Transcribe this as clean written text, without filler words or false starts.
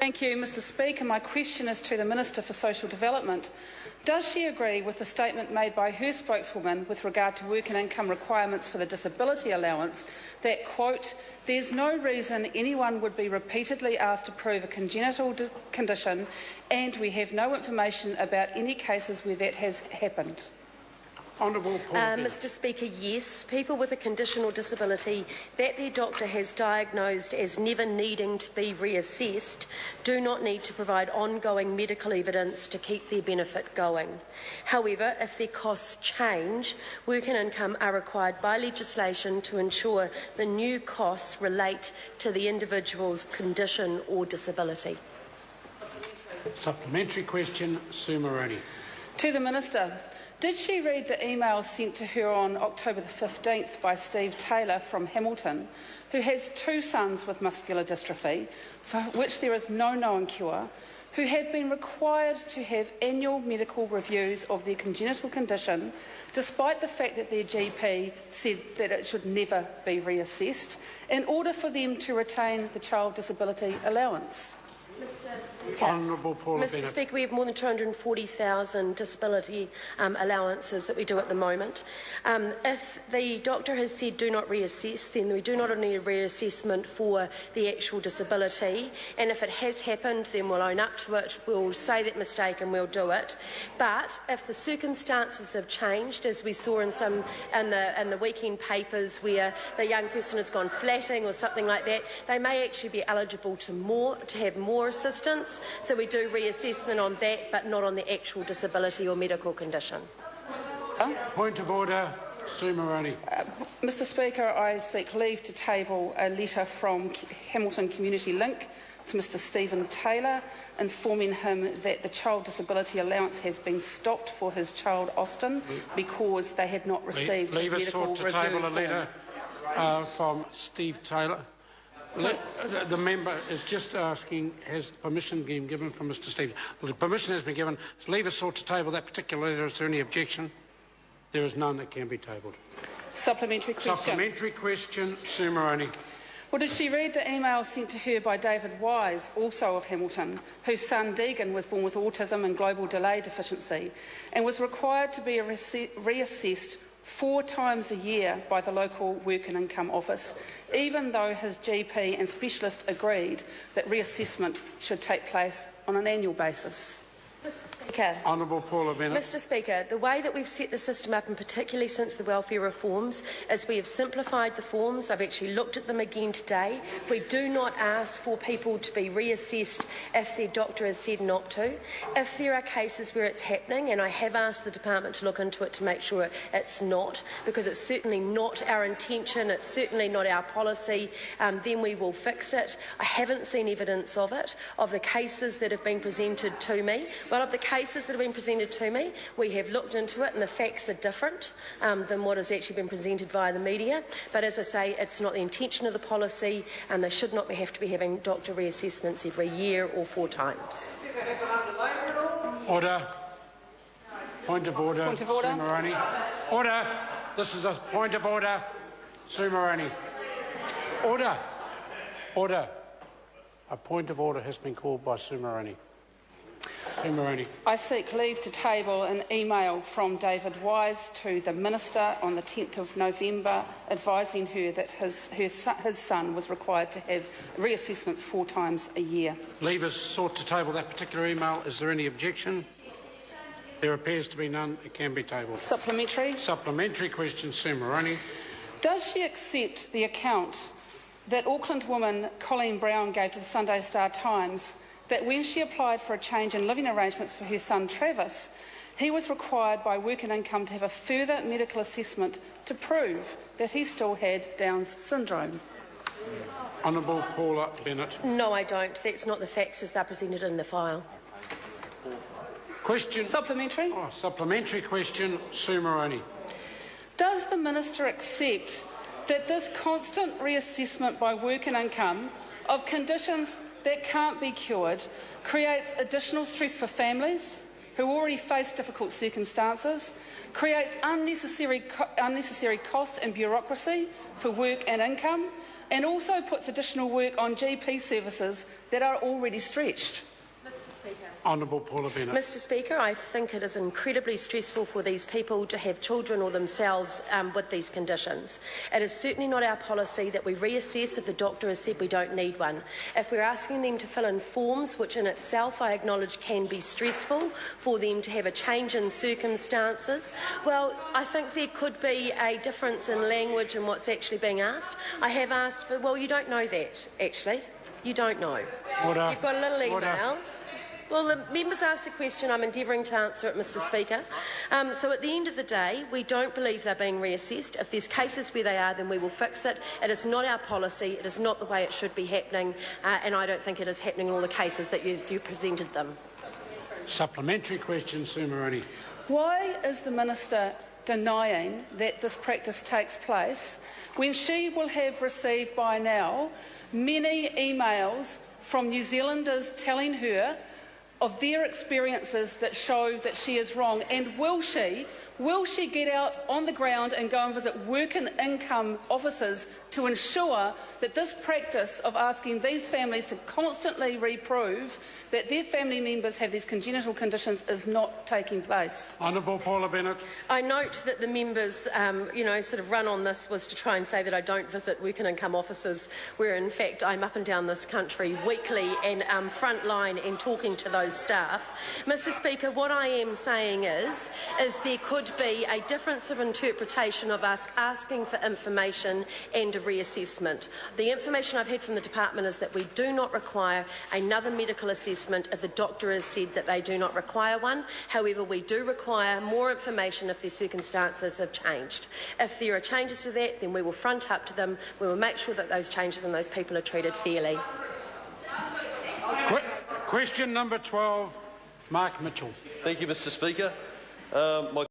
Thank you, Mr Speaker. My question is to the Minister for Social Development. Does she agree with the statement made by her spokeswoman with regard to work and income requirements for the disability allowance that, quote, "There's no reason anyone would be repeatedly asked to prove a congenital condition, and we have no information about any cases where that has happened"? Mr Speaker, yes, people with a condition or disability that their doctor has diagnosed as never needing to be reassessed do not need to provide ongoing medical evidence to keep their benefit going. However, if their costs change, work and income are required by legislation to ensure the new costs relate to the individual's condition or disability. Supplementary question, Sue Moroney. To the Minister. Did she read the email sent to her on October the 15th by Steve Taylor from Hamilton, who has 2 sons with muscular dystrophy, for which there is no known cure, who have been required to have annual medical reviews of their congenital condition, despite the fact that their GP said that it should never be reassessed, in order for them to retain the child disability allowance? Mr Speaker, we have more than 240,000 disability allowances that we do at the moment. If the doctor has said do not reassess, then we do not need a reassessment for the actual disability, and if it has happened, then we'll own up to it, we'll say that mistake and we'll do it. But if the circumstances have changed, as we saw in the weekend papers where the young person has gone flatting or something like that, they may actually be eligible to have more assistance. So we do reassessment on that, but not on the actual disability or medical condition. Point of order, Sue Moroney. Mr Speaker, I seek leave to table a letter from Hamilton Community Link to Mr Stephen Taylor, informing him that the child disability allowance has been stopped for his child Austin because they had not received his medical review. To table a letter from Steve Taylor. The member is just asking, has permission been given from Mr Stevens? Well, the permission has been given. Leave us sought to table that particular letter. Is there any objection? There is none that can be tabled. Supplementary question. Supplementary question, Sue Moroney. Well, did she read the email sent to her by David Wise, also of Hamilton, whose son Deegan was born with autism and global delay deficiency and was required to be reassessed 4 times a year by the local Work and Income Office, even though his GP and specialist agreed that reassessment should take place on an annual basis? Mr Speaker. Honourable Paula Bennett. Mr Speaker, the way that we've set the system up, and particularly since the welfare reforms, is we have simplified the forms. I've actually looked at them again today. We do not ask for people to be reassessed if their doctor has said not to. If there are cases where it's happening, and I have asked the department to look into it to make sure it's not, because it's certainly not our intention, it's certainly not our policy, then we will fix it. I haven't seen evidence of it, of the cases that have been presented to me. Well, of the cases that have been presented to me, we have looked into it and the facts are different than what has actually been presented via the media. But as I say, it's not the intention of the policy, and they should not have to be having doctor reassessments every year or 4 times. Order. Point of order. Point of order. Sue Moroney. Order. This is a point of order. Sue Moroney. Order. Order. A point of order has been called by Sue Moroney. I seek leave to table an email from David Wise to the Minister on the 10th of November advising her that his son was required to have reassessments 4 times a year. Leave is sought to table that particular email. Is there any objection? There appears to be none. It can be tabled. Supplementary. Supplementary question, Sue Moroney. Does she accept the account that Auckland woman Colleen Brown gave to the Sunday Star Times that when she applied for a change in living arrangements for her son Travis, he was required by Work and Income to have a further medical assessment to prove that he still had Down's syndrome? Honourable Paula Bennett. No, I don't. That's not the facts as they're presented in the file. Question. Supplementary. Supplementary question, Sue Moroney. Does the Minister accept that this constant reassessment by Work and Income of conditions that can't be cured creates additional stress for families who already face difficult circumstances, creates unnecessary cost and bureaucracy for Work and Income, and also puts additional work on GP services that are already stretched. Honourable Paula Bennett. Mr Speaker, I think it is incredibly stressful for these people to have children or themselves with these conditions. It is certainly not our policy that we reassess if the doctor has said we don't need one. If we're asking them to fill in forms, which in itself I acknowledge can be stressful, for them to have a change in circumstances, well, I think there could be a difference in language and what's actually being asked. I have asked for, well, you don't know that, actually. You don't know. Order. You've got a little email. Order. Well, the member's asked a question. I'm endeavouring to answer it, Mr Speaker. So at the end of the day, we don't believe they're being reassessed. If there's cases where they are, then we will fix it. It is not our policy. It is not the way it should be happening, and I don't think it is happening in all the cases that you presented them. Supplementary question, Sue Moroney. Why is the Minister denying that this practice takes place when she will have received by now many emails from New Zealanders telling her of their experiences that show that she is wrong? And will she get out on the ground and go and visit work and income officers to ensure that this practice of asking these families to constantly reprove that their family members have these congenital conditions is not taking place? Honourable Paula Bennett. I note that the members, sort of run on this was to try and say that I don't visit work and income officers, where in fact I'm up and down this country weekly and frontline and talking to those staff. Mr Speaker, what I am saying is there could be a difference of interpretation of us asking for information and a reassessment. The information I've had from the department is that we do not require another medical assessment if the doctor has said that they do not require one. However, we do require more information if their circumstances have changed. If there are changes to that, then we will front up to them. We will make sure that those changes and those people are treated fairly. Question number 12, Mark Mitchell. Thank you, Mr Speaker. My